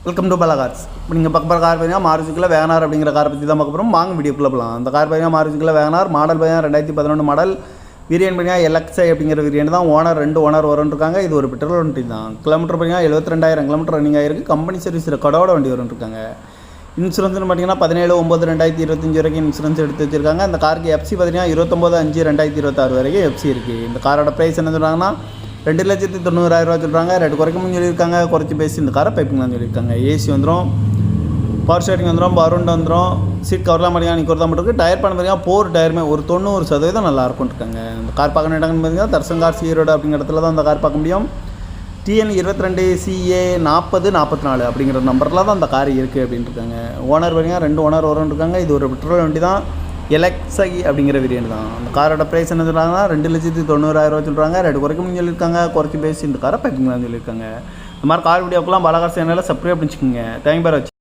Welcome to Bala cars. இப்போ நீங்கள் பார்க்க போகிற கார் பார்த்தீங்கன்னா மாருதிக்குள்ள வேகனார் அப்படிங்கிற காரை பற்றி தான் பார்க்க போகிறோம். வாங்க வீடியோக்குள்ளே போகலாம். அந்த கார் பார்த்தீங்கன்னா மாருதிக்குள்ள வேகனார் மாடல் பார்த்தீங்கன்னா 2011 மாடல். வேரியன்ட் பார்த்தீங்கன்னா LXi அப்படிங்கிற வேரியன்ட் தான். ரெண்டு ஓனர் வரும்ன்றிருக்காங்க. இது ஒரு பெட்ரோல் வண்டி தான். கிலோமீட்டர் பார்த்தீங்கன்னா 72,000 கிலோமீட்டர் ரன்னிங் ஆகிருக்கு. கம்பெனி சர்வீஸ் ரெக்கார்டோட வண்டி வரும்ன்றிருக்காங்க. இன்சூரன்ஸ்னு பார்த்தீங்கன்னா 17/9/2025 வரைக்கும் இன்சூரன்ஸ் எடுத்து வச்சிருக்காங்க. அந்த காருக்கு FC பார்த்தீங்கன்னா 29/5/2026 வரைக்கும் FC இருக்குது. இந்த காரோட ப்ரைஸ் என்ன சொல்கிறாங்கன்னா 2,90,000 சொல்கிறாங்க. ரேட்டு குறைக்கணும்னு சொல்லியிருக்காங்க. குறைச்சி பேசி இந்த காரை பைப்பிங்லாம் சொல்லியிருக்காங்க. ஏசி வந்துடும், பவர் ஸ்டேரிங் வந்துடும், பவருண்டு வந்துடும், சீட் கவர்லாம் பார்த்தீங்கன்னா நிற்கிறது தான் மட்டும் டயர் பண்ண பார்த்தீங்கன்னா 4 டயருமே ஒரு 90% நல்லா இருக்கும்னு இருக்காங்க. இந்த கார் பார்க்கணும் இடங்கன்னு பார்த்தீங்கன்னா தர்சன் கார் ஈரோடு அப்படிங்கிற இடத்துல தான் அந்த கார் பார்க்க முடியும். TN 22CA 4044 அப்படிங்கிற நம்பரில் தான் அந்த கார் இருக்குது அப்படின்ட்டு இருக்காங்க. ஓனர் பார்த்தீங்கன்னா 2 ஓனர் வரும்னு இருக்காங்க. இது ஒரு பெட்ரோல் வண்டி தான். LXi அப்படிங்கிற வேரியன்ட் தான். அந்த காரோட ப்ரைஸ் என்ன சொல்கிறாங்கன்னா 2,90,000 சொல்கிறாங்க. ரேட்டு குறைக்கணும்னு சொல்லியிருக்காங்க. குறைச்சி பேசி இந்த காரை பைப்பிங்லாம் சொல்லியிருக்காங்க. இந்த மாதிரி கார் வீடியோக்கெல்லாம் பாலா கார் சேனலில் சப்ஸ்கிரைப் பண்ணிச்சுக்கோங்க. தேங்க் பேர் வச்சு